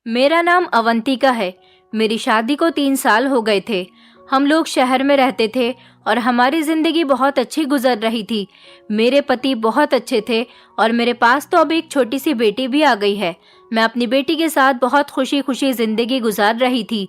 मेरा नाम अवंतिका है। मेरी शादी को 3 साल हो गए थे। हम लोग शहर में रहते थे और हमारी जिंदगी बहुत अच्छी गुजर रही थी। मेरे पति बहुत अच्छे थे और मेरे पास तो अब एक छोटी सी बेटी भी आ गई है। मैं अपनी बेटी के साथ बहुत खुशी खुशी जिंदगी गुजार रही थी।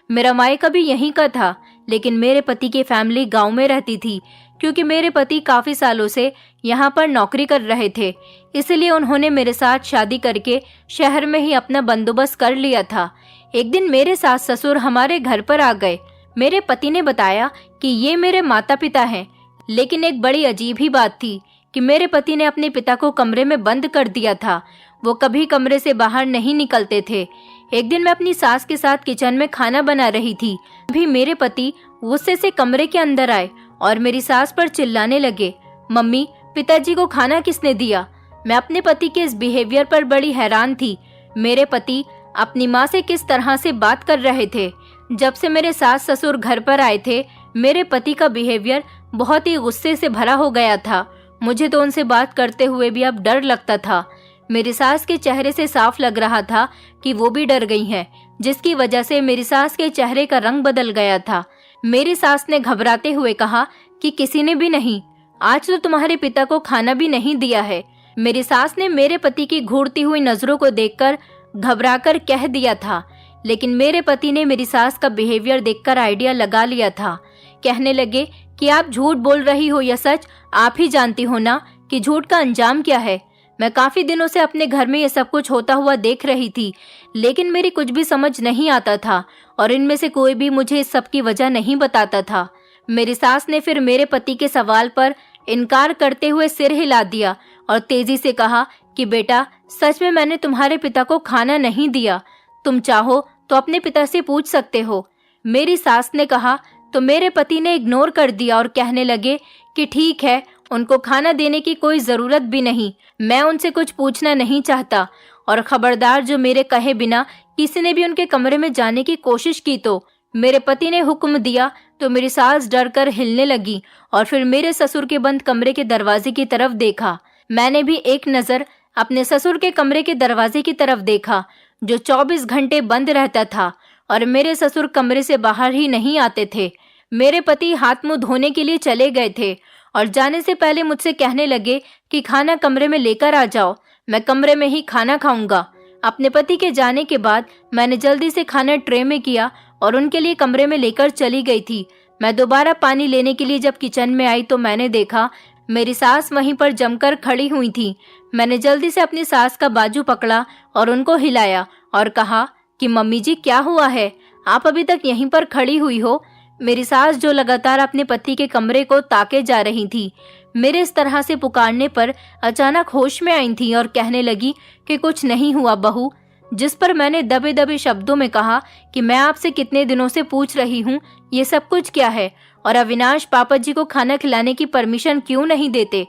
मेरा मायका भी यहीं का था, लेकिन मेरे पति की फैमिली गांव में रहती थी, क्योंकि मेरे पति काफी सालों से यहाँ पर नौकरी कर रहे थे। इसलिए उन्होंने मेरे साथ शादी करके शहर में ही अपना बंदोबस्त कर लिया था। एक दिन मेरे सास ससुर हमारे घर पर आ गए। मेरे पति ने बताया कि ये मेरे माता पिता हैं, लेकिन एक बड़ी अजीब ही बात थी कि मेरे पति ने अपने पिता को कमरे में बंद कर दिया था। वो कभी कमरे से बाहर नहीं निकलते थे। एक दिन मैं अपनी सास के साथ किचन में खाना बना रही थी। अभी मेरे पति गुस्से से कमरे के अंदर आए और मेरी सास पर चिल्लाने लगे, मम्मी, पिताजी को खाना किसने दिया? मैं अपने पति के इस बिहेवियर पर बड़ी हैरान थी। मेरे पति अपनी माँ से किस तरह से बात कर रहे थे। जब से मेरे सास ससुर घर पर आए थे, मेरे पति का बिहेवियर बहुत ही गुस्से से भरा हो गया था। मुझे तो उनसे बात करते हुए भी अब डर लगता था। मेरी सास के चेहरे से साफ लग रहा था कि वो भी डर गई हैं, जिसकी वजह से मेरी सास के चेहरे का रंग बदल गया था। मेरी सास ने घबराते हुए कहा कि किसी ने भी नहीं, आज तो तुम्हारे पिता को खाना भी नहीं दिया है। मेरी सास ने मेरे पति की घूरती हुई नजरों को देखकर घबराकर कह दिया था, लेकिन मेरे पति ने मेरी सास का बिहेवियर देखकर आइडिया लगा लिया था। कहने लगे कि आप झूठ बोल रही हो या सच, आप ही जानती हो ना कि झूठ का अंजाम क्या है। मैं काफी दिनों से अपने घर में ये सब कुछ होता हुआ देख रही थी, लेकिन मेरी कुछ भी समझ नहीं आता था और इनमें से कोई भी मुझे इस सब की वजह नहीं बताता था। मेरी सास ने फिर मेरे पति के सवाल पर इनकार करते हुए सिर हिला दिया और तेजी से कहा कि बेटा, सच में मैंने तुम्हारे पिता को खाना नहीं दिया। तुम चाहो तो अपने पिता से पूछ सकते हो। मेरी सास ने कहा तो मेरे पति ने इग्नोर कर दिया और कहने लगे कि ठीक है, उनको खाना देने की कोई जरूरत भी नहीं, मैं उनसे कुछ पूछना नहीं चाहता। और खबरदार, जो मेरे कहे बिना किसी ने भी उनके कमरे में जाने की कोशिश की तो। मेरे पति ने हुक्म दिया तो मेरी सास डरकर हिलने लगी और फिर मेरे ससुर के बंद कमरे के दरवाजे की तरफ देखा। मैंने भी एक नजर अपने ससुर के कमरे के दरवाजे की तरफ देखा, जो 24 घंटे बंद रहता था और मेरे ससुर कमरे से बाहर ही नहीं आते थे। मेरे पति हाथ मुंह धोने के लिए चले गए थे और जाने से पहले मुझसे कहने लगे कि खाना कमरे में लेकर आ जाओ, मैं कमरे में ही खाना खाऊंगा। अपने पति के जाने के बाद मैंने जल्दी से खाना ट्रे में किया और उनके लिए कमरे में लेकर चली गई थी। मैं दोबारा पानी लेने के लिए जब किचन में आई तो मैंने देखा मेरी सास वहीं पर जमकर खड़ी हुई थी। मैंने जल्दी से अपनी सास का बाजू पकड़ा और उनको हिलाया और कहा कि मम्मी जी, क्या हुआ है? आप अभी तक यहीं पर खड़ी हुई हो? मेरी सास, जो लगातार अपने पति के कमरे को ताके जा रही थी, मेरे इस तरह से पुकारने पर अचानक होश में आई थी और कहने लगी कि कुछ नहीं हुआ बहू। जिस पर मैंने दबे दबे शब्दों में कहा कि मैं आपसे कितने दिनों से पूछ रही हूँ, ये सब कुछ क्या है और अविनाश पापा जी को खाना खिलाने की परमिशन क्यों नहीं देते।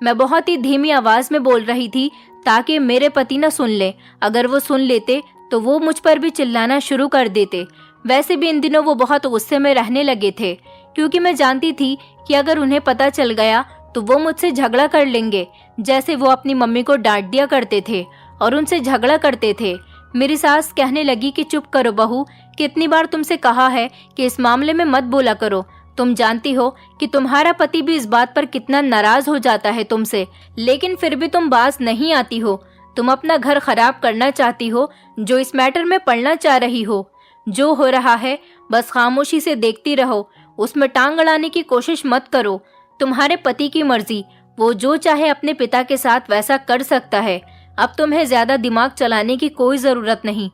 मैं बहुत ही धीमी आवाज में बोल रही थी ताकि मेरे पति न सुन ले। अगर वो सुन लेते तो वो मुझ पर भी चिल्लाना शुरू कर देते। वैसे भी इन दिनों वो बहुत गुस्से में रहने लगे थे, क्योंकि मैं जानती थी कि अगर उन्हें पता चल गया तो वो मुझसे झगड़ा कर लेंगे, जैसे वो अपनी मम्मी को डांट दिया करते थे और उनसे झगड़ा करते थे। मेरी सास कहने लगी कि चुप करो बहू, कितनी बार तुमसे कहा है कि इस मामले में मत बोला करो। तुम जानती हो कि तुम्हारा पति भी इस बात पर कितना नाराज हो जाता है तुमसे, लेकिन फिर भी तुम बाज नहीं आती हो। तुम अपना घर खराब करना चाहती हो, जो इस मैटर में पड़ना चाह रही हो। जो हो रहा है बस खामोशी से देखती रहो, उसमें टांग अड़ाने की कोशिश मत करो। तुम्हारे पति की मर्जी, वो जो चाहे अपने पिता के साथ वैसा कर सकता है। अब तुम्हें ज्यादा दिमाग चलाने की कोई जरूरत नहीं।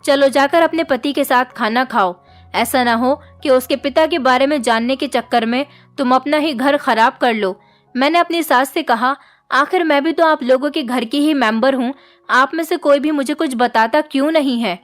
चलो जाकर अपने पति के साथ खाना खाओ। ऐसा ना हो कि उसके पिता के बारे में जानने के चक्कर में तुम अपना ही घर खराब कर लो। मैंने अपनी सास से कहा, आखिर मैं भी तो आप लोगों के घर की ही मेंबर हूँ, आप में से कोई भी मुझे कुछ बताता क्यों नहीं है?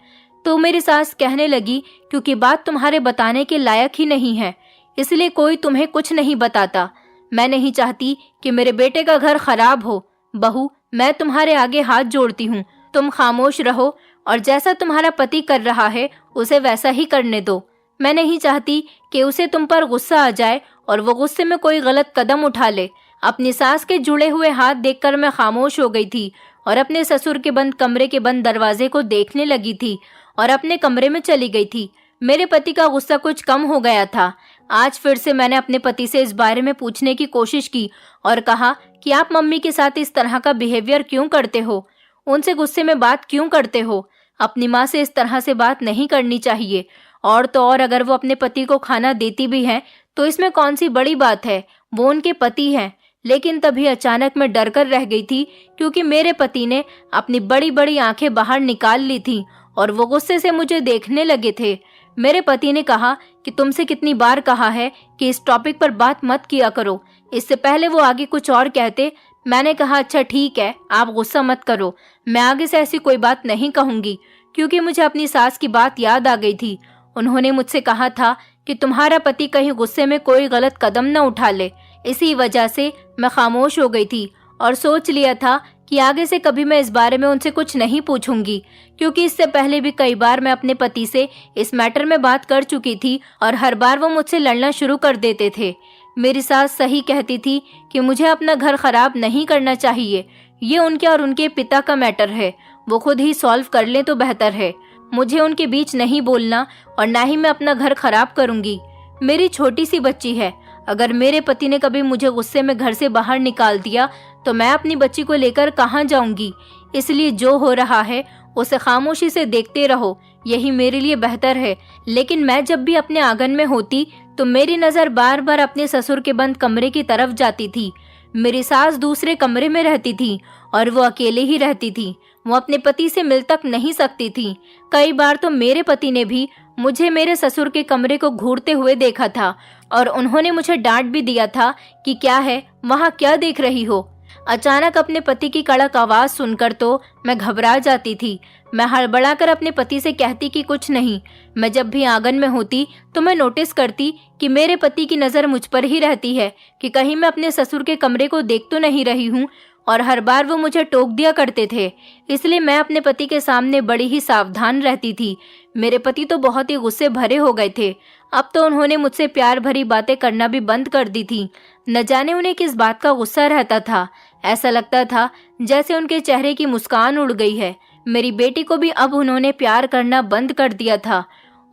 तो मेरी सास कहने लगी, क्योंकि बात तुम्हारे बताने के लायक ही नहीं है, इसलिए कोई तुम्हें कुछ नहीं बताता। मैं नहीं चाहती कि मेरे बेटे का घर खराब हो। बहू, मैं तुम्हारे आगे हाथ जोड़ती हूँ, तुम खामोश रहो और जैसा तुम्हारा पति कर रहा है उसे वैसा ही करने दो। मैं नहीं चाहती कि उसे तुम पर गुस्सा आ जाए और वो गुस्से में कोई गलत कदम उठा ले। अपनी सास के जुड़े हुए हाथ देखकर मैं खामोश हो गई थी और अपने ससुर के बंद कमरे के बंद दरवाजे को देखने लगी थी और अपने कमरे में चली गई थी। मेरे पति का गुस्सा कुछ कम हो गया था। आज फिर से मैंने अपने पति से इस बारे में पूछने की कोशिश की और कहा कि आप मम्मी के साथ इस तरह का बिहेवियर क्यों करते हो, उनसे गुस्से में बात क्यों करते हो? अपनी माँ से इस तरह से बात नहीं करनी चाहिए। और तो और अगर वो अपने पति को खाना देती भी हैं तो इसमें कौन सी बड़ी बात है, वो उनके पति हैं। लेकिन तभी अचानक मैं डर कर रह गई थी क्योंकि मेरे पति ने अपनी बड़ी बड़ी आंखें बाहर निकाल ली थी और वो गुस्से से मुझे देखने लगे थे। मेरे पति ने कहा कि तुमसे कितनी बार कहा है कि इस टॉपिक पर बात मत किया करो। इससे पहले वो आगे कुछ और कहते। मैंने कहा अच्छा ठीक है, आप गुस्सा मत करो, मैं आगे से ऐसी कोई बात नहीं कहूंगी, क्योंकि मुझे अपनी सास की बात याद आ गई थी। उन्होंने मुझसे कहा था कि तुम्हारा पति कहीं गुस्से में कोई गलत कदम न उठा ले। इसी वजह से मैं खामोश हो गई थी और सोच लिया था कि आगे से कभी मैं इस बारे में उनसे कुछ नहीं पूछूंगी, क्योंकि इससे पहले भी कई बार मैं अपने पति से इस मैटर में बात कर चुकी थी और हर बार वो मुझसे लड़ना शुरू कर देते थे। मेरी सास सही कहती थी कि मुझे अपना घर खराब नहीं करना चाहिए। ये उनके और उनके पिता का मैटर है, वो खुद ही सॉल्व कर लें तो बेहतर है। मुझे उनके बीच नहीं बोलना और ना ही मैं अपना घर खराब करूंगी। मेरी छोटी सी बच्ची है, अगर मेरे पति ने कभी मुझे गुस्से में घर से बाहर निकाल दिया तो मैं अपनी बच्ची को लेकर कहाँ जाऊंगी। इसलिए जो हो रहा है उसे खामोशी से देखते रहो, यही मेरे लिए बेहतर है। लेकिन मैं जब भी अपने आंगन में होती तो मेरी नजर बार बार अपने ससुर के बंद कमरे की तरफ जाती थी। मेरी सास दूसरे कमरे में रहती थी और वो अकेले ही रहती थी। वो अपने पति से मिल तक नहीं सकती थी। कई बार तो मेरे पति ने भी मुझे मेरे ससुर के कमरे को घूरते हुए देखा था और उन्होंने मुझे डांट भी दिया था कि क्या है, वहाँ क्या देख रही हो। अचानक अपने पति की कड़क आवाज सुनकर तो मैं घबरा जाती थी। मैं हड़बड़ाकर अपने पति से कहती कि कुछ नहीं। मैं जब भी आंगन में होती तो मैं नोटिस करती कि मेरे पति की नज़र मुझ पर ही रहती है कि कहीं मैं अपने ससुर के कमरे को देख तो नहीं रही हूँ, और हर बार वो मुझे टोक दिया करते थे। इसलिए मैं अपने पति के सामने बड़ी ही सावधान रहती थी। मेरे पति तो बहुत ही गुस्से भरे हो गए थे। अब तो उन्होंने मुझसे प्यार भरी बातें करना भी बंद कर दी थी। न जाने उन्हें किस बात का गुस्सा रहता था। ऐसा लगता था जैसे उनके चेहरे की मुस्कान उड़ गई है। मेरी बेटी को भी अब उन्होंने प्यार करना बंद कर दिया था।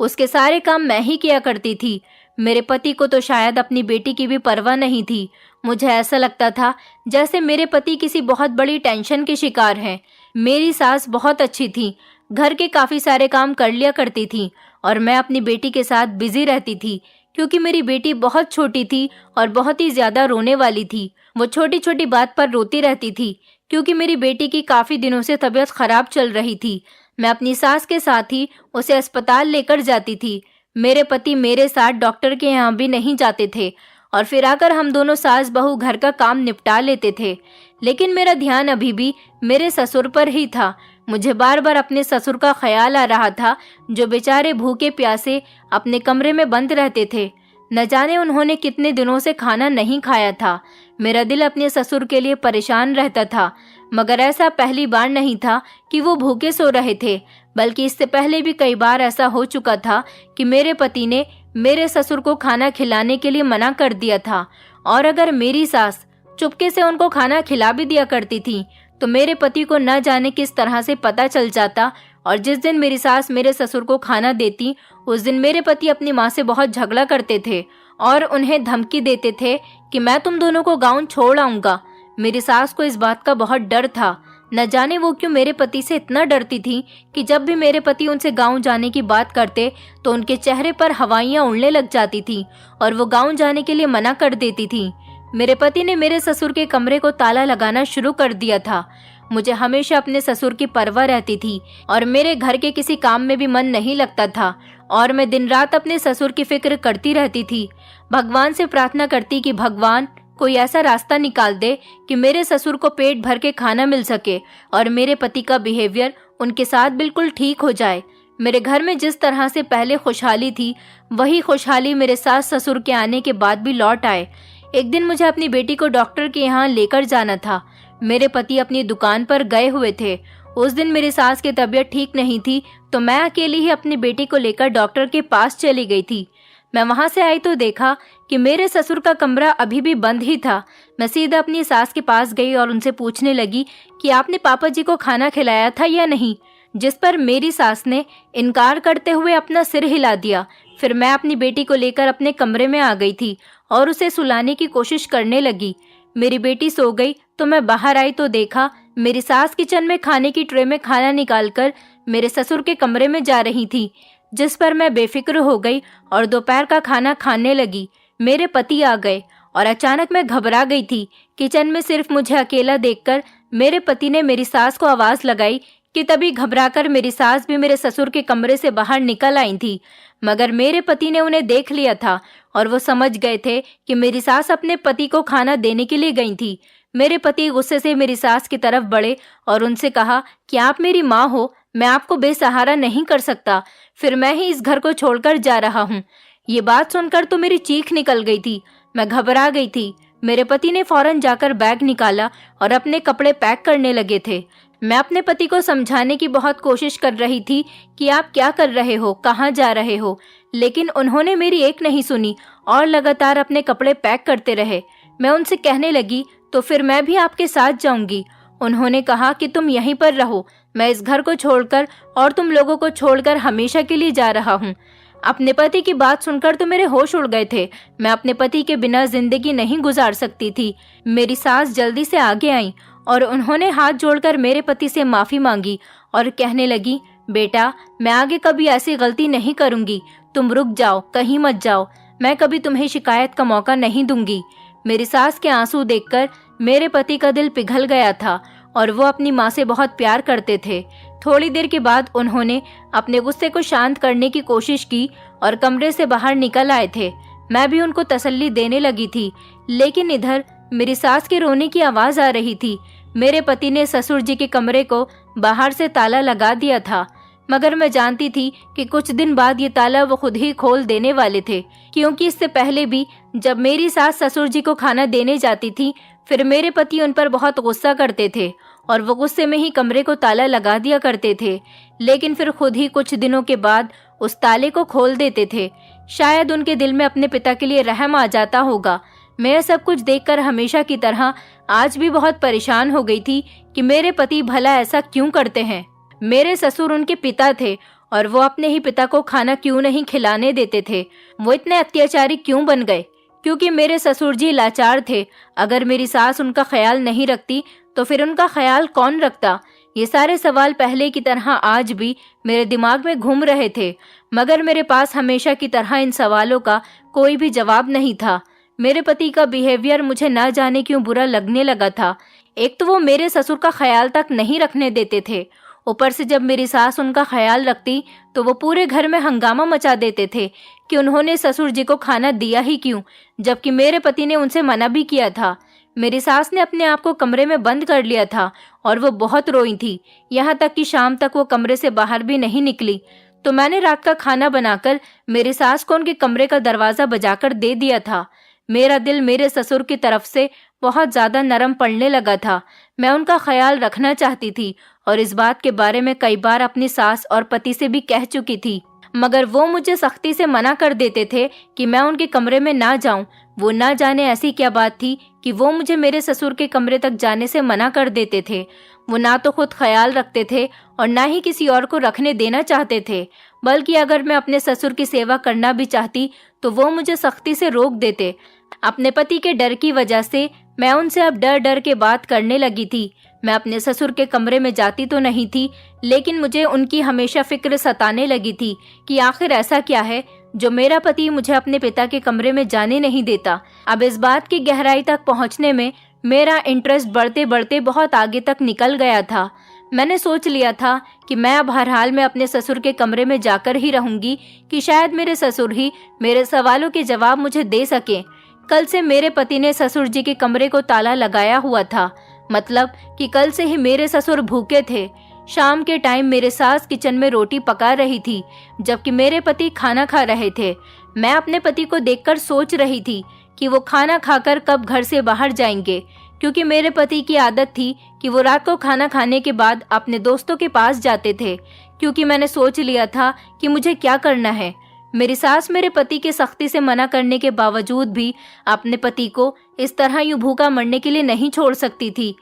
उसके सारे काम मैं ही किया करती थी। मेरे पति को तो शायद अपनी बेटी की भी परवाह नहीं थी। मुझे ऐसा लगता था जैसे मेरे पति किसी बहुत बड़ी टेंशन के शिकार हैं। मेरी सास बहुत अच्छी थी, घर के काफ़ी सारे काम कर लिया करती थी और मैं अपनी बेटी के साथ बिजी रहती थी, क्योंकि मेरी बेटी बहुत छोटी थी और बहुत ही ज़्यादा रोने वाली थी। वो छोटी छोटी बात पर रोती रहती थी क्योंकि मेरी बेटी की काफ़ी दिनों से तबीयत खराब चल रही थी। मैं अपनी सास के साथ ही उसे अस्पताल लेकर जाती थी। मेरे पति मेरे साथ डॉक्टर के यहाँ भी नहीं जाते थे और फिर आकर हम दोनों सास बहू घर का काम निपटा लेते थे। लेकिन मेरा ध्यान अभी भी मेरे ससुर पर ही था। मुझे बार बार अपने ससुर का ख्याल आ रहा था, जो बेचारे भूखे प्यासे अपने कमरे में बंद रहते थे। न जाने उन्होंने कितने दिनों से खाना नहीं खाया था। मेरा दिल अपने ससुर के लिए परेशान रहता था, मगर ऐसा पहली बार नहीं था कि वो भूखे सो रहे थे, बल्कि इससे पहले भी कई बार ऐसा हो चुका था कि मेरे पति ने मेरे ससुर को खाना खिलाने के लिए मना कर दिया था। और अगर मेरी सास चुपके से उनको खाना खिला भी दिया करती थी तो मेरे पति को न जाने किस तरह से पता चल जाता, और जिस दिन मेरी सास मेरे ससुर को खाना देती उस दिन मेरे पति अपनी माँ से बहुत झगड़ा करते थे और उन्हें धमकी देते थे कि मैं तुम दोनों को गाँव छोड़ आऊँगा। मेरी सास को इस बात का बहुत डर था। न जाने वो क्यों मेरे पति से इतना डरती थी कि जब भी मेरे पति उनसे गांव जाने की बात करते तो उनके चेहरे पर हवाइयाँ उड़ने लग जाती थी और वो गांव जाने के लिए मना कर देती थी। मेरे पति ने मेरे ससुर के कमरे को ताला लगाना शुरू कर दिया था। मुझे हमेशा अपने ससुर की परवाह रहती थी और मेरे घर के किसी काम में भी मन नहीं लगता था और मैं दिन रात अपने ससुर की फिक्र करती रहती थी। भगवान से प्रार्थना करती कि भगवान कोई ऐसा रास्ता निकाल दे कि मेरे ससुर को पेट भर के खाना मिल सके और मेरे पति का बिहेवियर उनके साथ बिल्कुल ठीक हो जाए। मेरे घर में जिस तरह से पहले खुशहाली थी वही खुशहाली मेरे सास ससुर के आने के बाद भी लौट आए। एक दिन मुझे अपनी बेटी को डॉक्टर के यहाँ लेकर जाना था। मेरे पति अपनी दुकान पर गए हुए थे। उस दिन मेरी सास की तबीयत ठीक नहीं थी तो मैं अकेली ही अपनी बेटी को लेकर डॉक्टर के पास चली गई थी। मैं वहां से आई तो देखा कि मेरे ससुर का कमरा अभी भी बंद ही था। मैं सीधा अपनी सास के पास गई और उनसे पूछने लगी कि आपने पापा जी को खाना खिलाया था या नहीं, जिस पर मेरी सास ने इनकार करते हुए अपना सिर हिला दिया। फिर मैं अपनी बेटी को लेकर अपने कमरे में आ गई थी और उसे सुलाने की कोशिश करने लगी। मेरी बेटी सो गई तो मैं बाहर आई तो देखा मेरी सास किचन में खाने की ट्रे में खाना निकालकर मेरे ससुर के कमरे में जा रही थी, जिस पर मैं बेफिक्र हो गई और दोपहर का खाना खाने लगी। मेरे पति आ गए और अचानक मैं घबरा गई थी। किचन में सिर्फ मुझे अकेला देखकर मेरे पति ने मेरी सास को आवाज लगाई कि तभी घबराकर मेरी सास भी मेरे ससुर के कमरे से बाहर निकल आई थी। मगर मेरे पति ने उन्हें देख लिया था और वो समझ गए थे कि मेरी सास अपने पति को खाना देने के लिए गई थी। मेरे पति गुस्से से मेरी सास की तरफ बढ़े और उनसे कहा कि आप मेरी माँ हो, मैं आपको बेसहारा नहीं कर सकता, फिर मैं ही इस घर को छोड़कर जा रहा हूँ। ये बात सुनकर तो मेरी चीख निकल गई थी। मैं घबरा गई थी। मेरे पति ने फौरन जाकर बैग निकाला और अपने कपड़े पैक करने लगे थे। मैं अपने पति को समझाने की बहुत कोशिश कर रही थी कि आप क्या कर रहे हो, कहाँ जा रहे हो, लेकिन उन्होंने मेरी एक नहीं सुनी और लगातार अपने कपड़े पैक करते रहे। मैं उनसे कहने लगी तो फिर मैं भी आपके साथ जाऊंगी। उन्होंने कहा कि तुम यहीं पर रहो, मैं इस घर को छोड़कर और तुम लोगों को छोड़कर हमेशा के लिए जा रहा हूँ। अपने पति की बात सुनकर तो मेरे होश उड़ गए थे। मैं अपने पति के बिना जिंदगी नहीं गुजार सकती थी। मेरी सास जल्दी से आगे आई और उन्होंने हाथ जोड़कर मेरे पति से माफी मांगी और कहने लगी, बेटा मैं आगे कभी ऐसी गलती नहीं करूंगी, तुम रुक जाओ, कहीं मत जाओ, मैं कभी तुम्हें शिकायत का मौका नहीं दूंगी। मेरी सास के आंसू देखकर मेरे पति का दिल पिघल गया था और वो अपनी माँ से बहुत प्यार करते थे। थोड़ी देर के बाद उन्होंने अपने गुस्से को शांत करने की कोशिश की और कमरे से बाहर निकल आए थे। मैं भी उनको तसल्ली देने लगी थी, लेकिन इधर मेरी सास के रोने की आवाज आ रही थी। मेरे पति ने ससुर जी के कमरे को बाहर से ताला लगा दिया था, मगर मैं जानती थी कि कुछ दिन बाद ये ताला वो खुद ही खोल देने वाले थे, क्योंकि इससे पहले भी जब मेरी सास ससुर जी को खाना देने जाती थी, फिर मेरे पति उन पर बहुत गुस्सा करते थे और वो गुस्से में ही कमरे को ताला लगा दिया करते थे, लेकिन फिर खुद ही कुछ दिनों के बाद उस ताले को खोल देते थे। शायद उनके दिल में अपने पिता के लिए रहम आ जाता होगा। मैं सब कुछ देखकर हमेशा की तरह आज भी बहुत परेशान हो गई थी कि मेरे पति भला ऐसा क्यों करते हैं। मेरे ससुर उनके पिता थे और वो अपने ही पिता को खाना क्यों नहीं खिलाने देते थे। वो इतने अत्याचारी क्यों बन गए? क्योंकि मेरे ससुर जी लाचार थे। अगर मेरी सास उनका ख्याल नहीं रखती तो फिर उनका ख्याल कौन रखता? ये सारे सवाल पहले की तरह आज भी मेरे दिमाग में घूम रहे थे, मगर मेरे पास हमेशा की तरह इन सवालों का कोई भी जवाब नहीं था। मेरे पति का बिहेवियर मुझे न जाने क्यों बुरा लगने लगा था। एक तो वो मेरे ससुर का ख्याल तक नहीं रखने देते थे, ऊपर से जब मेरी सास उनका ख्याल रखती तो वो पूरे घर में हंगामा मचा देते थे कि उन्होंने ससुर जी को खाना दिया ही क्यों, जबकि मेरे पति ने उनसे मना भी किया था। मेरी सास ने अपने आप को कमरे में बंद कर लिया था और वो बहुत रोई थी, यहाँ तक कि शाम तक वो कमरे से बाहर भी नहीं निकली। तो मैंने रात का खाना बनाकर मेरी सास को उनके कमरे का दरवाजा बजाकर दे दिया था। मेरा दिल मेरे ससुर की तरफ से बहुत ज्यादा नरम पड़ने लगा था। मैं उनका ख्याल रखना चाहती थी और इस बात के बारे में कई बार अपनी सास और पति से भी कह चुकी थी, मगर वो मुझे सख्ती से मना कर देते थे कि मैं उनके कमरे में ना जाऊं। वो ना जाने ऐसी क्या बात थी कि वो मुझे मेरे ससुर के कमरे तक जाने से मना कर देते थे। वो ना तो खुद ख्याल रखते थे और ना ही किसी और को रखने देना चाहते थे, बल्कि अगर मैं अपने ससुर की सेवा करना भी चाहती तो वो मुझे सख्ती से रोक देते। अपने पति के डर की वजह से मैं उनसे अब डर डर के बात करने लगी थी। मैं अपने ससुर के कमरे में जाती तो नहीं थी, लेकिन मुझे उनकी हमेशा फिक्र सताने लगी थी कि आखिर ऐसा क्या है जो मेरा पति मुझे अपने पिता के कमरे में जाने नहीं देता। अब इस बात की गहराई तक पहुंचने में मेरा इंटरेस्ट बढ़ते बढ़ते बहुत आगे तक निकल गया था। मैंने सोच लिया था कि मैं अब हर हाल में अपने ससुर के कमरे में जाकर ही रहूंगी कि शायद मेरे ससुर ही मेरे सवालों के जवाब मुझे दे सकें। कल से मेरे पति ने ससुर जी के कमरे को ताला लगाया हुआ था, मतलब कि कल से ही मेरे ससुर भूखे थे। शाम के टाइम मेरे सास किचन में रोटी पका रही थी, जबकि मेरे पति खाना खा रहे थे। मैं अपने पति को देखकर सोच रही थी कि वो खाना खाकर कब घर से बाहर जाएंगे, क्योंकि मेरे पति की आदत थी कि वो रात को खाना खाने के बाद अपने दोस्तों के पास जाते थे। क्योंकि मैंने सोच लिया था कि मुझे क्या करना है। मेरी सास मेरे पति के सख्ती से मना करने के बावजूद भी अपने पति को इस तरह यूं भूखा मरने के लिए नहीं छोड़ सकती थी।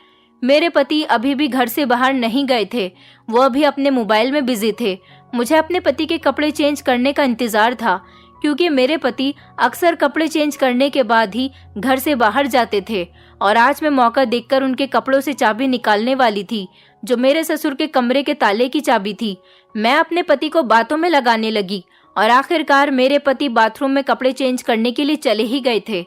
मेरे पति अभी भी घर से बाहर नहीं गए थे, वो अभी अपने मोबाइल में बिजी थे। मुझे अपने पति के कपड़े चेंज करने का इंतजार था, क्योंकि मेरे पति अक्सर कपड़े चेंज करने के बाद ही घर से बाहर जाते थे और आज मैं मौका देखकर उनके कपड़ों से चाबी निकालने वाली थी, जो मेरे ससुर के कमरे के ताले की चाबी थी। मैं अपने पति को बातों में लगाने लगी और आखिरकार मेरे पति बाथरूम में कपड़े चेंज करने के लिए चले ही गए थे।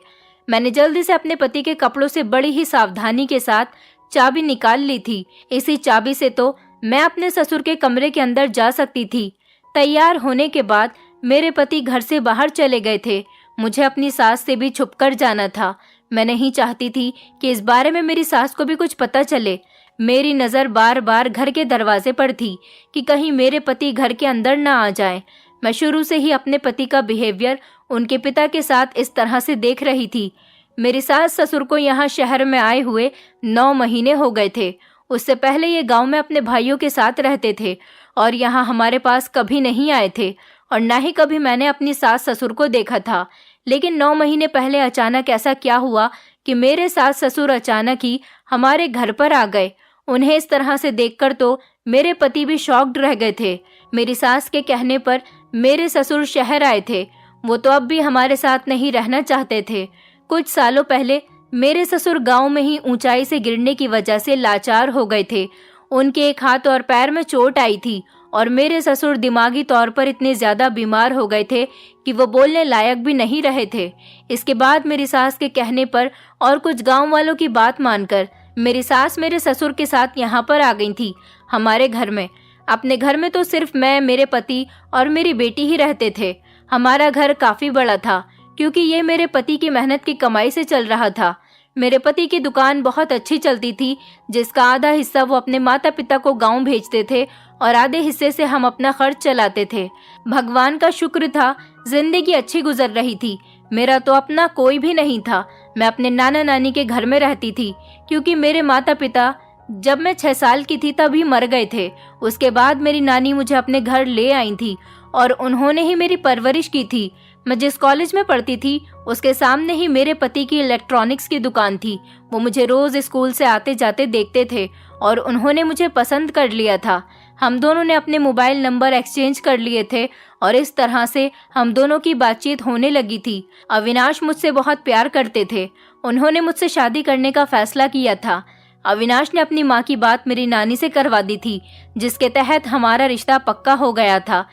मैंने जल्दी से अपने पति के कपड़ों से बड़ी ही सावधानी के साथ चाबी निकाल ली थी। इसी चाबी से तो मैं अपने ससुर के कमरे के अंदर जा सकती थी। तैयार होने के बाद मेरे पति घर से बाहर चले गए थे। मुझे अपनी सास से भी छुपकर जाना था। मैं नहीं चाहती थी कि इस बारे में मेरी सास को भी कुछ पता चले। मेरी नज़र बार बार घर के दरवाजे पर थी कि कहीं मेरे पति घर के अंदर ना आ जाएं। मैं शुरू से ही अपने पति का बिहेवियर उनके पिता के साथ इस तरह से देख रही थी। मेरी सास ससुर को यहाँ शहर में आए हुए 9 महीने हो गए थे। उससे पहले ये गांव में अपने भाइयों के साथ रहते थे और यहाँ हमारे पास कभी नहीं आए थे और ना ही कभी मैंने अपनी सास ससुर को देखा था। लेकिन 9 महीने पहले अचानक ऐसा क्या हुआ कि मेरे सास ससुर अचानक ही हमारे घर पर आ गए। उन्हें इस तरह से देखकर तो मेरे पति भी शॉक्ड रह गए थे। मेरी सास के कहने पर मेरे ससुर शहर आए थे। वो तो अब भी हमारे साथ नहीं रहना चाहते थे। कुछ सालों पहले मेरे ससुर गांव में ही ऊंचाई से गिरने की वजह से लाचार हो गए थे। उनके एक हाथ और पैर में चोट आई थी और मेरे ससुर दिमागी तौर पर इतने ज्यादा बीमार हो गए थे कि वो बोलने लायक भी नहीं रहे थे। इसके बाद मेरी सास के कहने पर और कुछ गांव वालों की बात मानकर मेरी सास मेरे ससुर के साथ यहाँ पर आ गई थी, हमारे घर में। अपने घर में तो सिर्फ मैं, मेरे पति और मेरी बेटी ही रहते थे। हमारा घर काफी बड़ा था, क्योंकि ये मेरे पति की मेहनत की कमाई से चल रहा था। मेरे पति की दुकान बहुत अच्छी चलती थी, जिसका आधा हिस्सा वो अपने माता पिता को गांव भेजते थे और आधे हिस्से से हम अपना खर्च चलाते थे। भगवान का शुक्र था, जिंदगी अच्छी गुजर रही थी। मेरा तो अपना कोई भी नहीं था। मैं अपने नाना नानी के घर में रहती थी, क्योंकि मेरे माता पिता जब मैं 6 साल की थी तभी मर गए थे। उसके बाद मेरी नानी मुझे अपने घर ले आई थी और उन्होंने ही मेरी परवरिश की थी। मैं जिस कॉलेज में पढ़ती थी उसके सामने ही मेरे पति की इलेक्ट्रॉनिक्स की दुकान थी। वो मुझे रोज स्कूल से आते जाते देखते थे और उन्होंने मुझे पसंद कर लिया था। हम दोनों ने अपने मोबाइल नंबर एक्सचेंज कर लिए थे और इस तरह से हम दोनों की बातचीत होने लगी थी। अविनाश मुझसे बहुत प्यार करते थे। उन्होंने मुझसे शादी करने का फैसला किया था। अविनाश ने अपनी माँ की बात मेरी नानी से करवा दी थी, जिसके तहत हमारा रिश्ता पक्का हो गया था।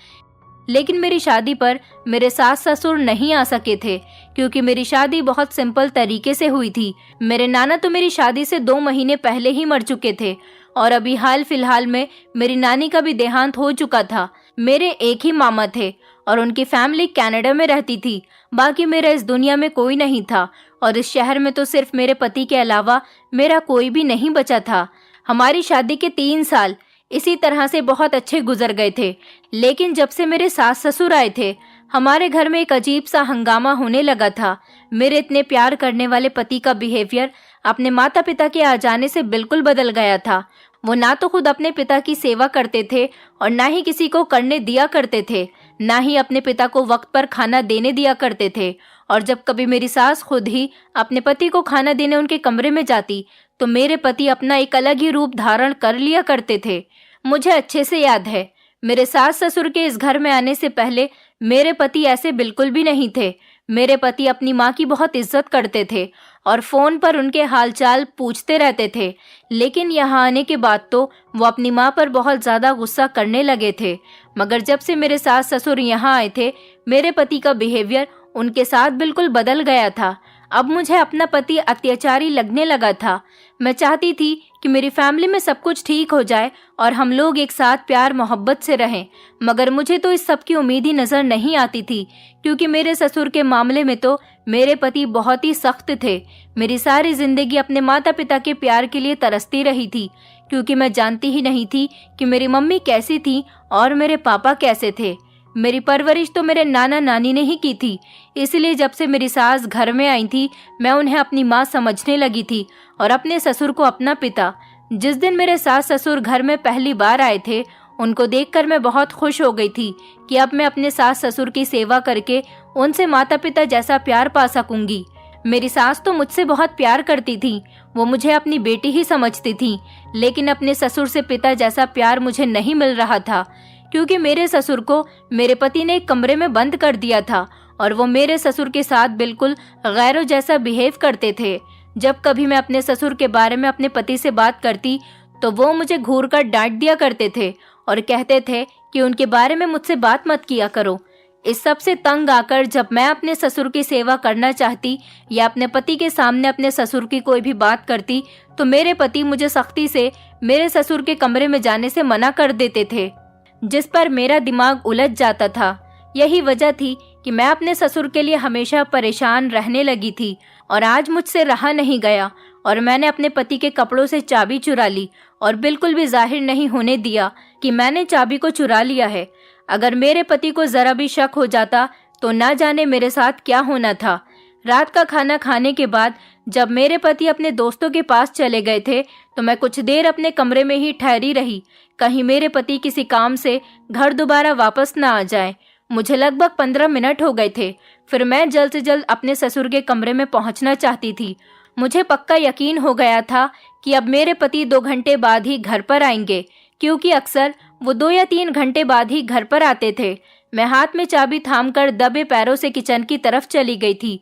लेकिन मेरी शादी पर मेरे सास ससुर नहीं आ सके थे, क्योंकि मेरी शादी बहुत सिंपल तरीके से हुई थी। मेरे नाना तो मेरी शादी से 2 महीने पहले ही मर चुके थे और अभी हाल फिलहाल में मेरी नानी का भी देहांत हो चुका था। मेरे एक ही मामा थे और उनकी फैमिली कनाडा में रहती थी। बाकी मेरा इस दुनिया में कोई नहीं था और इस शहर में तो सिर्फ मेरे पति के अलावा मेरा कोई भी नहीं बचा था। हमारी शादी के 3 साल इसी तरह से बहुत अच्छे गुजर गए थे। लेकिन जब से मेरे सास ससुर आए थे, हमारे घर में एक अजीब सा हंगामा होने लगा था। मेरे इतने प्यार करने वाले पति का बिहेवियर अपने माता पिता के आ जाने से बिल्कुल बदल गया था। वो ना तो खुद अपने पिता की सेवा करते थे और ना ही किसी को करने दिया करते थे, ना ही अपने पिता को वक्त पर खाना देने दिया करते थे। और जब कभी मेरी सास खुद ही अपने पति को खाना देने उनके कमरे में जाती, तो मेरे पति अपना एक अलग ही रूप धारण कर लिया करते थे। मुझे अच्छे से याद है, मेरे सास ससुर के इस घर में आने से पहले मेरे पति ऐसे बिल्कुल भी नहीं थे। मेरे पति अपनी माँ की बहुत इज्जत करते थे और फोन पर उनके हालचाल पूछते रहते थे। लेकिन यहाँ आने के बाद तो वो अपनी माँ पर बहुत ज्यादा गुस्सा करने लगे थे। मगर जब से मेरे सास ससुर यहाँ आए थे, मेरे पति का बिहेवियर उनके साथ बिल्कुल बदल गया था। अब मुझे अपना पति अत्याचारी लगने लगा था। मैं चाहती थी कि मेरी फैमिली में सब कुछ ठीक हो जाए और हम लोग एक साथ प्यार मोहब्बत से रहें, मगर मुझे तो इस सब की उम्मीद ही नजर नहीं आती थी, क्योंकि मेरे ससुर के मामले में तो मेरे पति बहुत ही सख्त थे। मेरी सारी जिंदगी अपने माता पिता के प्यार के लिए तरसती रही थी, क्योंकि मैं जानती ही नहीं थी कि मेरी मम्मी कैसी थी और मेरे पापा कैसे थे। मेरी परवरिश तो मेरे नाना नानी ने ही की थी, इसलिए जब से मेरी सास घर में आई थी, मैं उन्हें अपनी माँ समझने लगी थी और अपने ससुर को अपना पिता। जिस दिन मेरे सास ससुर घर में पहली बार आए थे, उनको देखकर मैं बहुत खुश हो गई थी कि अब मैं अपने सास ससुर की सेवा करके उनसे माता पिता जैसा प्यार पा सकूंगी। मेरी सास तो मुझसे बहुत प्यार करती थी, वो मुझे अपनी बेटी ही समझती थी, लेकिन अपने ससुर से पिता जैसा प्यार मुझे नहीं मिल रहा था, क्योंकि मेरे ससुर को मेरे पति ने एक कमरे में बंद कर दिया था और वो मेरे ससुर के साथ बिल्कुल गैरों जैसा बिहेव करते थे। जब कभी मैं अपने ससुर के बारे में अपने पति से बात करती तो वो मुझे घूर कर डांट दिया करते थे और कहते थे कि उनके बारे में मुझसे बात मत किया करो। इस सब से तंग आकर जब मैं अपने ससुर की सेवा करना चाहती या अपने पति के सामने अपने ससुर की कोई भी बात करती तो मेरे पति मुझे सख्ती से मेरे ससुर के कमरे में जाने से मना कर देते थे, जिस पर मेरा दिमाग उलझ जाता था। यही वजह थी कि मैं अपने ससुर के लिए हमेशा परेशान रहने लगी थी और आज मुझसे रहा नहीं गया और मैंने अपने पति के कपड़ों से चाबी चुरा ली और बिल्कुल भी जाहिर नहीं होने दिया कि मैंने चाबी को चुरा लिया है। अगर मेरे पति को जरा भी शक हो जाता तो ना जाने मेरे साथ क्या होना था। रात का खाना खाने के बाद जब मेरे पति अपने दोस्तों के पास चले गए थे तो मैं कुछ देर अपने कमरे में ही ठहरी रही, कहीं मेरे पति किसी काम से घर दोबारा वापस ना आ जाए। मुझे लगभग 15 मिनट हो गए थे। फिर मैं जल्द से जल्द अपने ससुर के कमरे में पहुंचना चाहती थी। मुझे पक्का यकीन हो गया था कि अब मेरे पति 2 घंटे बाद ही घर पर आएंगे, क्योंकि अक्सर वो 2 या 3 घंटे बाद ही घर पर आते थे। मैं हाथ में चाबी थामकर दबे पैरों से किचन की तरफ चली गई थी।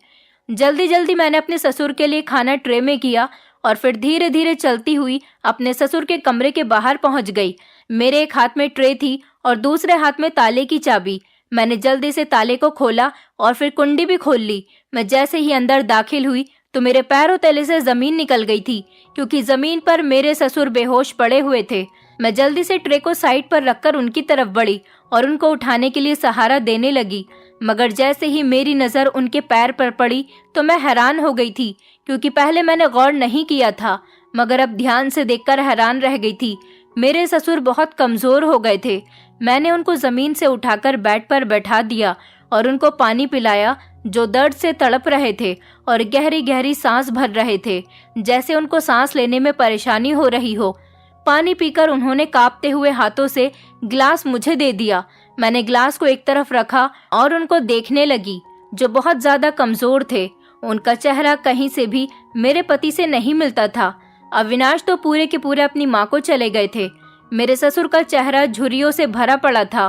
जल्दी जल्दी मैंने अपने ससुर के लिए खाना ट्रे में किया और फिर धीरे धीरे चलती हुई अपने ससुर के कमरे के बाहर पहुंच गई। मेरे एक हाथ में ट्रे थी और दूसरे हाथ में ताले की चाबी। मैंने जल्दी से ताले को खोला और फिर कुंडी भी खोल ली। मैं जैसे ही अंदर दाखिल हुई तो मेरे पैरों तले से जमीन निकल गई थी, क्योंकि जमीन पर मेरे ससुर बेहोश पड़े हुए थे। मैं जल्दी से ट्रे को साइड पर रखकर उनकी तरफ बढ़ी और उनको उठाने के लिए सहारा देने लगी, मगर जैसे ही मेरी नज़र उनके पैर पर पड़ी तो मैं हैरान हो गई थी, क्योंकि पहले मैंने गौर नहीं किया था मगर अब ध्यान से देखकर हैरान रह गई थी। मेरे ससुर बहुत कमज़ोर हो गए थे। मैंने उनको ज़मीन से उठाकर बेड पर बैठा दिया और उनको पानी पिलाया, जो दर्द से तड़प रहे थे और गहरी गहरी सांस भर रहे थे, जैसे उनको सांस लेने में परेशानी हो रही हो। पानी पीकर उन्होंने कांपते हुए हाथों से गिलास मुझे दे दिया। मैंने गिलास को एक तरफ रखा और उनको देखने लगी, जो बहुत ज्यादा कमजोर थे। उनका चेहरा कहीं से भी मेरे पति से नहीं मिलता था। अविनाश तो पूरे के पूरे अपनी माँ को चले गए थे। मेरे ससुर का चेहरा झुर्रियों से भरा पड़ा था।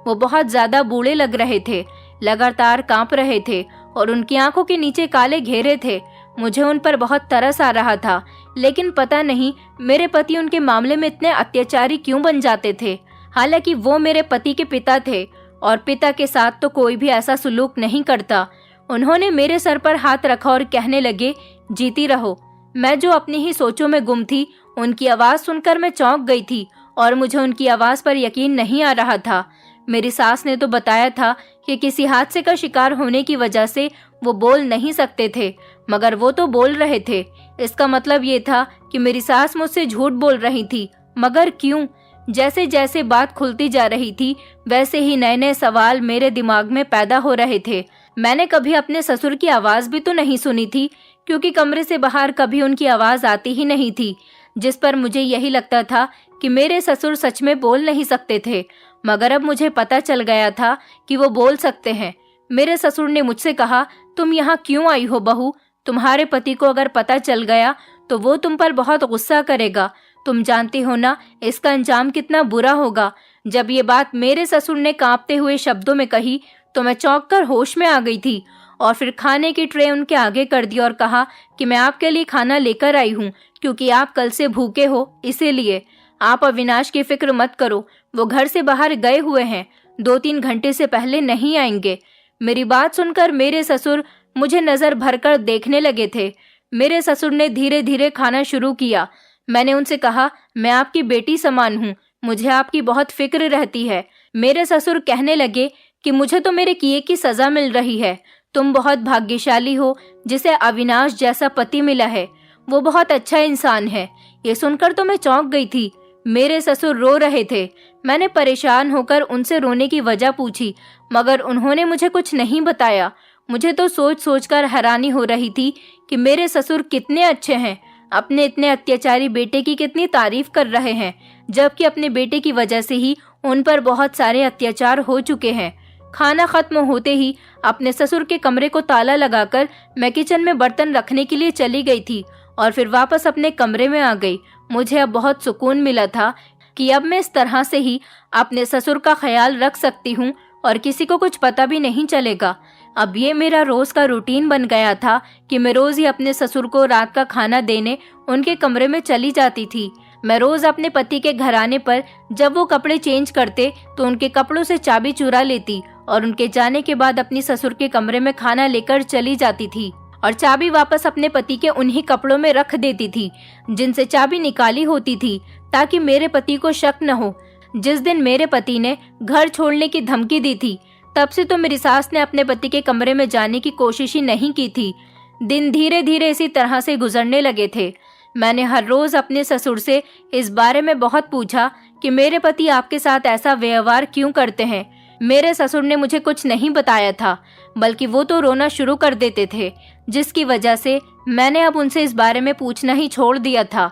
वो बहुत ज्यादा बूढ़े लग रहे थे, लगातार कांप रहे थे और उनकी आंखों के नीचे काले घेरे थे। मुझे उन पर बहुत तरस आ रहा था, लेकिन पता नहीं मेरे पति उनके मामले में इतने अत्याचारी क्यों बन जाते थे। हालांकि वो मेरे पति के पिता थे और पिता के साथ तो कोई भी ऐसा सुलूक नहीं करता। उन्होंने मेरे सर पर हाथ रखा और कहने लगे, जीती रहो। मैं जो अपनी ही सोचों में गुम थी, उनकी आवाज़ सुनकर मैं चौंक गई थी और मुझे उनकी आवाज़ पर यकीन नहीं आ रहा था। मेरी सास ने तो बताया था कि किसी हादसे का शिकार होने की वजह से वो बोल नहीं सकते थे, मगर वो तो बोल रहे थे। इसका मतलब ये था कि मेरी सास मुझसे झूठ बोल रही थी, मगर क्यों? जैसे जैसे बात खुलती जा रही थी वैसे ही नए नए सवाल मेरे दिमाग में पैदा हो रहे थे। मैंने कभी अपने ससुर की आवाज़ भी तो नहीं सुनी थी, क्योंकि कमरे से बाहर कभी उनकी आवाज़ आती ही नहीं थी, जिस पर मुझे यही लगता था कि मेरे ससुर सच में बोल नहीं सकते थे। मगर अब मुझे पता चल गया था कि वो बोल सकते हैं। मेरे ससुर ने मुझसे कहा, तुम यहाँ क्यों आई हो बहू? तुम्हारे पति को अगर पता चल गया तो वो तुम पर बहुत गुस्सा करेगा। तुम जानती हो ना इसका अंजाम कितना बुरा होगा। जब ये बात मेरे ससुर ने कांपते हुए शब्दों में कही तो मैं चौंक कर होश में आ गई थी और फिर खाने की ट्रे उनके आगे कर दी और कहा कि मैं आपके लिए खाना लेकर आई हूँ, क्योंकि आप कल से भूखे हो, इसीलिए। आप अविनाश की फिक्र मत करो, वो घर से बाहर गए हुए हैं, 2-3 घंटे से पहले नहीं आएंगे। मेरी बात सुनकर मेरे ससुर मुझे नजर भरकर देखने लगे थे। मेरे ससुर ने धीरे धीरे खाना शुरू किया। मैंने उनसे कहा, मैं आपकी बेटी समान हूँ, मुझे आपकी बहुत फिक्र रहती है। मेरे ससुर कहने लगे कि मुझे तो मेरे किए की सजा मिल रही है। तुम बहुत भाग्यशाली हो जिसे अविनाश जैसा पति मिला है, वो बहुत अच्छा इंसान है। ये सुनकर तो मैं चौंक गई थी। मेरे ससुर रो रहे थे। मैंने परेशान होकर उनसे रोने की वजह पूछी, मगर उन्होंने मुझे कुछ नहीं बताया। मुझे तो सोच सोचकर हैरानी हो रही थी कि मेरे ससुर कितने अच्छे हैं, अपने इतने अत्याचारी बेटे की कितनी तारीफ कर रहे हैं, जबकि अपने बेटे की वजह से ही उन पर बहुत सारे अत्याचार हो चुके हैं। खाना खत्म होते ही अपने ससुर के कमरे को ताला लगाकर मैं किचन में बर्तन रखने के लिए चली गई थी और फिर वापस अपने कमरे में आ गई। मुझे अब बहुत सुकून मिला था कि अब मैं इस तरह से ही अपने ससुर का ख्याल रख सकती हूँ और किसी को कुछ पता भी नहीं चलेगा। अब ये मेरा रोज का रूटीन बन गया था कि मैं रोज ही अपने ससुर को रात का खाना देने उनके कमरे में चली जाती थी। मैं रोज अपने पति के घर आने पर जब वो कपड़े चेंज करते तो उनके कपड़ों से चाबी चुरा लेती और उनके जाने के बाद अपनी ससुर के कमरे में खाना लेकर चली जाती थी और चाबी वापस अपने पति के उन्हीं कपड़ों में रख देती थी जिनसे चाबी निकाली होती थी, ताकि मेरे पति को शक न हो। जिस दिन मेरे पति ने घर छोड़ने की धमकी दी थी, तब से तो मेरी सास ने अपने पति के कमरे में जाने की कोशिश ही नहीं की थी। दिन धीरे धीरे इसी तरह से गुजरने लगे थे। मैंने हर रोज अपने ससुर से इस बारे में बहुत पूछा कि मेरे पति आपके साथ ऐसा व्यवहार क्यों करते हैं। मेरे ससुर ने मुझे कुछ नहीं बताया था, बल्कि वो तो रोना शुरू कर देते थे, जिसकी वजह से मैंने अब उनसे इस बारे में पूछना ही छोड़ दिया था,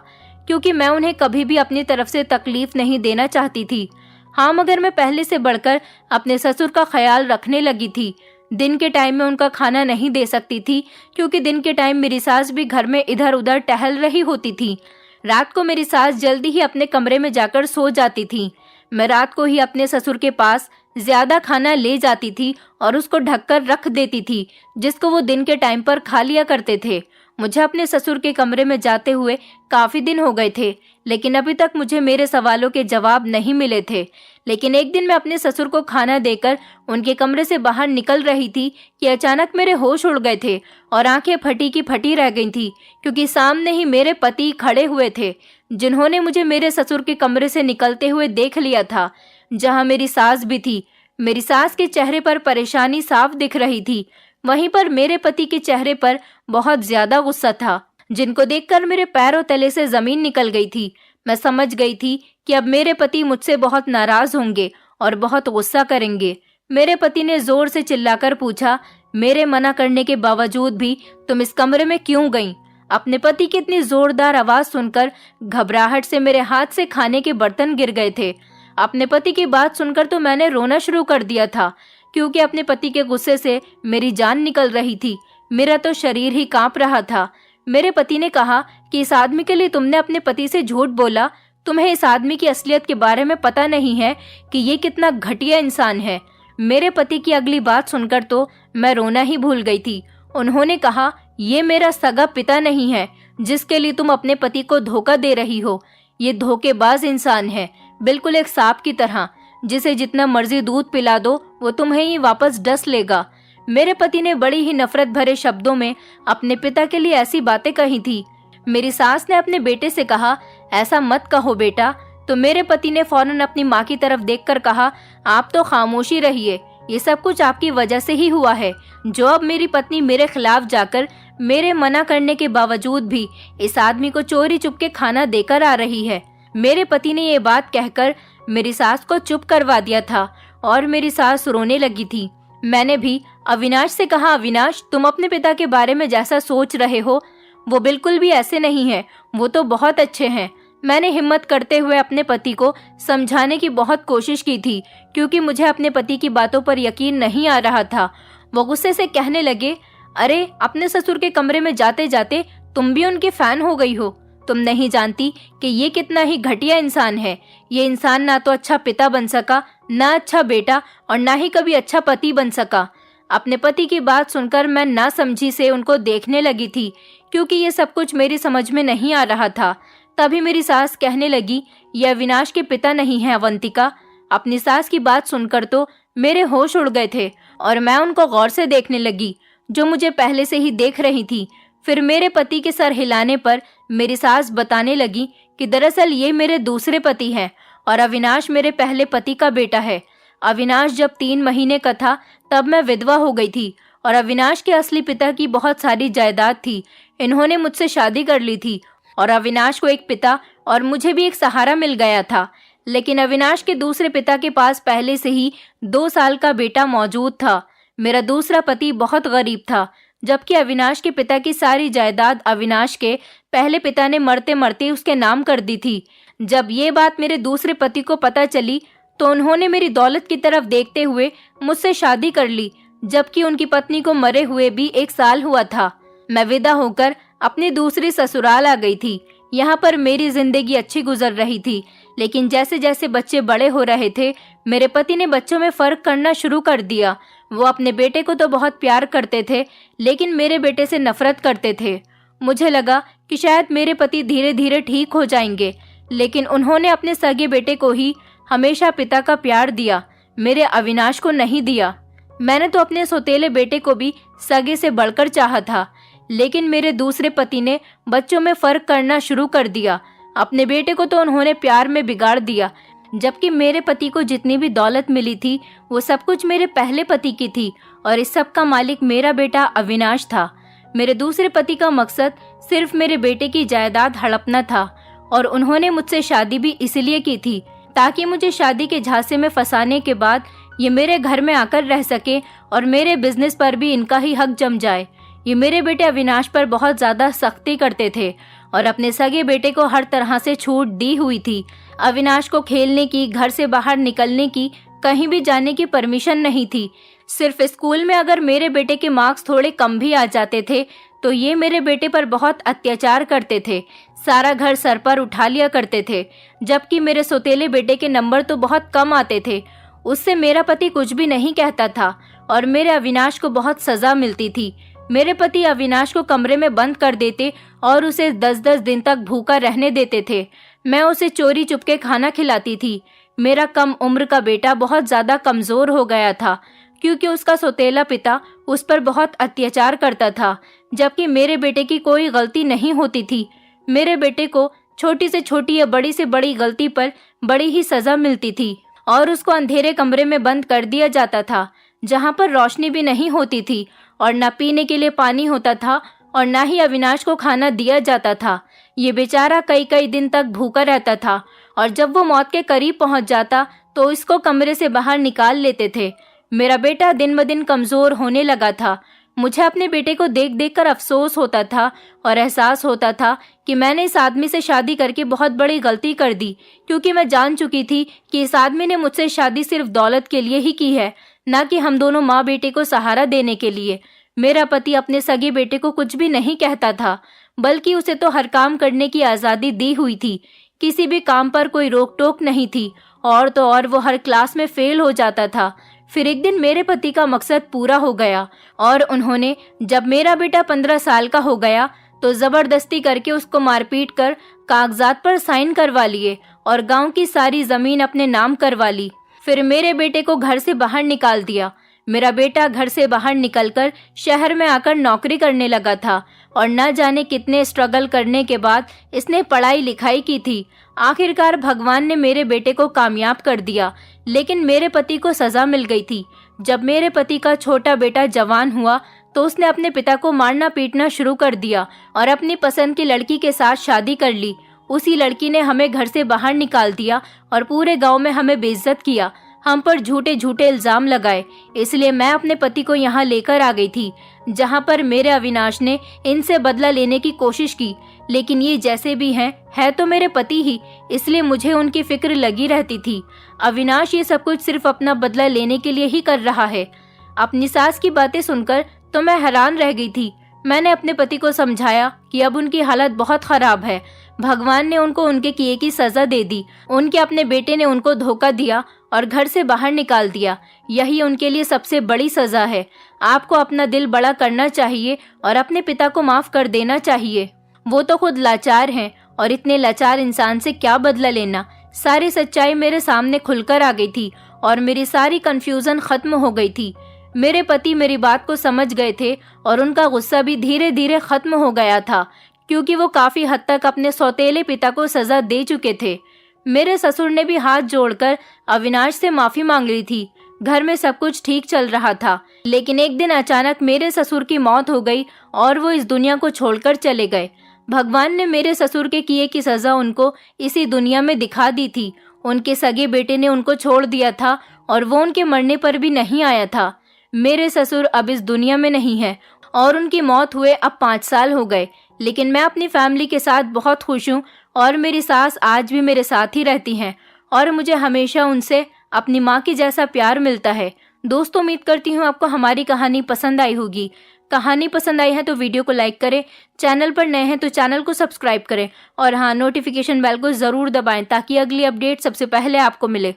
क्योंकि मैं उन्हें कभी भी अपनी तरफ से तकलीफ नहीं देना चाहती थी। हाँ, मगर मैं पहले से बढ़कर अपने ससुर का ख्याल रखने लगी थी। दिन के टाइम में उनका खाना नहीं दे सकती थी, क्योंकि दिन के टाइम मेरी सास भी घर में इधर उधर टहल रही होती थी। रात को मेरी सास जल्दी ही अपने कमरे में जाकर सो जाती थी। मैं रात को ही अपने ससुर के पास ज्यादा खाना ले जाती थी और उसको ढककर रख देती थी, जिसको वो दिन के टाइम पर खा लिया करते थे। मुझे अपने ससुर के कमरे में जाते हुए काफी दिन हो गए थे, लेकिन अभी तक मुझे मेरे सवालों के जवाब नहीं मिले थे। लेकिन एक दिन मैं अपने ससुर को खाना देकर उनके कमरे से बाहर निकल रही थी कि अचानक मेरे होश उड़ गए थे और आंखें फटी की फटी रह गई थी, क्योंकि सामने ही मेरे पति खड़े हुए थे, जिन्होंने मुझे मेरे ससुर के कमरे से निकलते हुए देख लिया था, जहां मेरी सास भी थी। मेरी सास के चेहरे पर परेशानी साफ दिख रही थी, वहीं पर मेरे पति के चेहरे पर बहुत ज्यादा गुस्सा था, जिनको देखकर मेरे पैरों तले से जमीन निकल गई थी। मैं समझ गई थी कि अब मेरे पति मुझसे बहुत नाराज होंगे और बहुत गुस्सा करेंगे। मेरे पति ने जोर से चिल्लाकर पूछा, मेरे मना करने के बावजूद भी तुम इस कमरे में क्यों गईं? अपने पति की इतनी जोरदार आवाज सुनकर घबराहट से मेरे हाथ से खाने के बर्तन गिर गए थे। अपने पति की बात सुनकर तो मैंने रोना शुरू कर दिया था, क्योंकि अपने पति के गुस्से से मेरी जान निकल रही थी। मेरा तो शरीर ही कांप रहा था। मेरे पति ने कहा कि इस आदमी के लिए तुमने अपने पति से झूठ बोला। तुम्हें इस आदमी की असलियत के बारे में पता नहीं है कि ये कितना घटिया इंसान है। मेरे पति की अगली बात सुनकर तो मैं रोना ही भूल गई थी। उन्होंने कहा, ये मेरा सगा पिता नहीं है जिसके लिए तुम अपने पति को धोखा दे रही हो। ये धोखेबाज इंसान है, बिल्कुल एक सांप की तरह, जिसे जितना मर्जी दूध पिला दो वो तुम्हें ही वापस डस लेगा। मेरे पति ने बड़ी ही नफरत भरे शब्दों में अपने पिता के लिए ऐसी बातें कही थी। मेरी सास ने अपने बेटे से कहा, ऐसा मत कहो बेटा। तो मेरे पति ने फौरन अपनी माँ की तरफ देखकर कहा, आप तो खामोशी रहिए, ये सब कुछ आपकी वजह से ही हुआ है, जो अब मेरी पत्नी मेरे खिलाफ जाकर मेरे मना करने के बावजूद भी इस आदमी को चोरी चुपके खाना देकर आ रही है। मेरे पति ने ये बात कहकर मेरी सास को चुप करवा दिया था और मेरी सास रोने लगी थी। मैंने भी अविनाश से कहा, अविनाश, तुम अपने पिता के बारे में जैसा सोच रहे हो वो बिल्कुल भी ऐसे नहीं है, वो तो बहुत अच्छे हैं। मैंने हिम्मत करते हुए अपने पति को समझाने की बहुत कोशिश की थी, क्योंकि मुझे अपने पति की बातों पर यकीन नहीं आ रहा था। वो गुस्से से कहने लगे, अरे अपने ससुर के कमरे में जाते जाते तुम भी उनके फैन हो गई हो। तुम नहीं जानती कि ये कितना ही घटिया इंसान है। ये इंसान ना तो अच्छा पिता बन सका, ना अच्छा बेटा, और ना ही कभी अच्छा पति बन सका। अपने पति की बात सुनकर मैं ना समझी से उनको देखने लगी थी, क्योंकि ये सब कुछ मेरी समझ में नहीं आ रहा था। तभी मेरी सास कहने लगी, ये अविनाश के पिता नहीं है अवंतिका। अपनी सास की बात सुनकर तो मेरे होश उड़ गए थे और मैं उनको गौर से देखने लगी, जो मुझे पहले से ही देख रही थी। फिर मेरे पति के सर हिलाने पर मेरी सास बताने लगी कि दरअसल ये मेरे दूसरे पति हैं और अविनाश मेरे पहले पति का बेटा है। अविनाश जब 3 महीने का था तब मैं विधवा हो गई थी और अविनाश के असली पिता की बहुत सारी जायदाद थी। इन्होंने मुझसे शादी कर ली थी और अविनाश को एक पिता और मुझे भी एक सहारा मिल गया था। लेकिन अविनाश के दूसरे पिता के पास पहले से ही 2 साल का बेटा मौजूद था। मेरा दूसरा पति बहुत गरीब था, जबकि अविनाश के पिता की सारी जायदाद अविनाश के पहले पिता ने मरते मरते उसके नाम कर दी थी। जब ये बात मेरे दूसरे पति को पता चली तो उन्होंने मेरी दौलत की तरफ देखते हुए मुझसे शादी कर ली, जबकि उनकी पत्नी को मरे हुए भी 1 साल हुआ था। मैं विदा होकर अपनी दूसरी ससुराल आ गई थी। यहाँ पर मेरी जिंदगी अच्छी गुजर रही थी, लेकिन जैसे जैसे बच्चे बड़े हो रहे थे, मेरे पति ने बच्चों में फर्क करना शुरू कर दिया। वो अपने बेटे को तो बहुत प्यार करते थे, लेकिन मेरे बेटे से नफरत करते थे। मुझे लगा कि शायद मेरे पति धीरे धीरे ठीक हो जाएंगे, लेकिन उन्होंने अपने सगे बेटे को ही हमेशा पिता का प्यार दिया, मेरे अविनाश को नहीं दिया। मैंने तो अपने सौतेले बेटे को भी सगे से बढ़कर चाहा था, लेकिन मेरे दूसरे पति ने बच्चों में फर्क करना शुरू कर दिया। अपने बेटे को तो उन्होंने प्यार में बिगाड़ दिया, जबकि मेरे पति को जितनी भी दौलत मिली थी वो सब कुछ मेरे पहले पति की थी, और इस सब का मालिक मेरा बेटा अविनाश था। मेरे दूसरे पति का मकसद सिर्फ मेरे बेटे की जायदाद हड़पना था, और उन्होंने मुझसे शादी भी इसलिए की थी ताकि मुझे शादी के झांसे में फंसाने के बाद ये मेरे घर में आकर रह सके और मेरे बिजनेस पर भी इनका ही हक जम जाए। ये मेरे बेटे अविनाश पर बहुत ज्यादा सख्ती करते थे और अपने सगे बेटे को हर तरह से छूट दी हुई थी। अविनाश को खेलने की, घर से बाहर निकलने की, कहीं भी जाने की परमिशन नहीं थी। सिर्फ स्कूल में अगर मेरे बेटे के मार्क्स थोड़े कम भी आ जाते थे तो ये मेरे बेटे पर बहुत अत्याचार करते थे, सारा घर सर पर उठा लिया करते थे, जबकि मेरे सौतेले बेटे के नंबर तो बहुत कम आते थे। उससे मेरा पति कुछ भी नहीं कहता था और मेरे अविनाश को बहुत सजा मिलती थी। मेरे पति अविनाश को कमरे में बंद कर देते और उसे 10-10 दिन तक भूखा रहने देते थे। मैं उसे चोरी चुपके खाना खिलाती थी। मेरा कम उम्र का बेटा बहुत ज्यादा कमजोर हो गया था, क्योंकि उसका सौतेला पिता उस पर बहुत अत्याचार करता था, जबकि मेरे बेटे की कोई गलती नहीं होती थी। मेरे बेटे को छोटी से छोटी या बड़ी से बड़ी गलती पर बड़ी ही सजा मिलती थी और उसको अंधेरे कमरे में बंद कर दिया जाता था, जहां पर रोशनी भी नहीं होती थी और न पीने के लिए पानी होता था और न ही अविनाश को खाना दिया जाता था। ये बेचारा कई कई दिन तक भूखा रहता था और जब वो मौत के करीब पहुंच जाता तो इसको कमरे से बाहर निकाल लेते थे। मेरा बेटा दिन ब दिन कमजोर होने लगा था। मुझे अपने बेटे को देख देख कर अफसोस होता था और एहसास होता था कि मैंने इस आदमी से शादी करके बहुत बड़ी गलती कर दी, क्योंकि मैं जान चुकी थी कि इस आदमी ने मुझसे शादी सिर्फ दौलत के लिए ही की है, न कि हम दोनों माँ बेटे को सहारा देने के लिए। मेरा पति अपने सगे बेटे को कुछ भी नहीं कहता था, बल्कि उसे तो हर काम करने की आज़ादी दी हुई थी। किसी भी काम पर कोई रोक टोक नहीं थी, और तो और वो हर क्लास में फेल हो जाता था। फिर एक दिन मेरे पति का मकसद पूरा हो गया और उन्होंने जब मेरा बेटा 15 साल का हो गया तो जबरदस्ती करके उसको मारपीट कर कागजात पर साइन करवा लिए और गांव की सारी जमीन अपने नाम करवा ली। फिर मेरे बेटे को घर से बाहर निकाल दिया। मेरा बेटा घर से बाहर निकलकर शहर में आकर नौकरी करने लगा था और न जाने कितने स्ट्रगल करने के बाद इसने पढ़ाई लिखाई की थी। आखिरकार भगवान ने मेरे बेटे को कामयाब कर दिया, लेकिन मेरे पति को सजा मिल गई थी। जब मेरे पति का छोटा बेटा जवान हुआ तो उसने अपने पिता को मारना पीटना शुरू कर दिया और अपनी पसंद की लड़की के साथ शादी कर ली। उसी लड़की ने हमें घर से बाहर निकाल दिया और पूरे गांव में हमें बेइज्जत किया, हम पर झूठे झूठे इल्जाम लगाए। इसलिए मैं अपने पति को यहाँ लेकर आ गई थी, जहाँ पर मेरे अविनाश ने इनसे बदला लेने की कोशिश की। लेकिन ये जैसे भी हैं, है तो मेरे पति ही, इसलिए मुझे उनकी फिक्र लगी रहती थी। अविनाश ये सब कुछ सिर्फ अपना बदला लेने के लिए ही कर रहा है। अपनी सास की बातें सुनकर तो मैं हैरान रह गई थी। मैंने अपने पति को समझाया कि अब उनकी हालत बहुत खराब है। भगवान ने उनको उनके किए की सजा दे दी। उनके अपने बेटे ने उनको धोखा दिया और घर से बाहर निकाल दिया। यही उनके लिए सबसे बड़ी सजा है। आपको अपना दिल बड़ा करना चाहिए और अपने पिता को माफ कर देना चाहिए। वो तो खुद लाचार हैं और इतने लाचार इंसान से क्या बदला लेना। सारी सच्चाई मेरे सामने खुलकर आ गई थी और मेरी सारी कंफ्यूजन खत्म हो गई थी। मेरे पति मेरी बात को समझ गए थे और उनका गुस्सा भी धीरे धीरे खत्म हो गया था, क्योंकि वो काफी हद तक अपने सौतेले पिता को सजा दे चुके थे। मेरे ससुर ने भी हाथ जोड़कर अविनाश से माफी मांग ली थी। घर में सब कुछ ठीक चल रहा था, लेकिन एक दिन अचानक मेरे ससुर की मौत हो गई और वो इस दुनिया को छोड़कर चले गए। भगवान ने मेरे ससुर के किए की सजा उनको इसी दुनिया में दिखा दी थी। उनके सगे बेटे ने उनको छोड़ दिया था और वो उनके मरने पर भी नहीं आया था। मेरे ससुर अब इस दुनिया में नहीं है और उनकी मौत हुए अब 5 साल हो गए, लेकिन मैं अपनी फैमिली के साथ बहुत खुश हूँ और मेरी सास आज भी मेरे साथ ही रहती हैं और मुझे हमेशा उनसे अपनी माँ की जैसा प्यार मिलता है। दोस्तों, उम्मीद करती हूँ आपको हमारी कहानी पसंद आई होगी। कहानी पसंद आई है तो वीडियो को लाइक करें, चैनल पर नए हैं तो चैनल को सब्सक्राइब करें और हाँ, नोटिफिकेशन बेल को ज़रूर दबाएं ताकि अगली अपडेट सबसे पहले आपको मिले।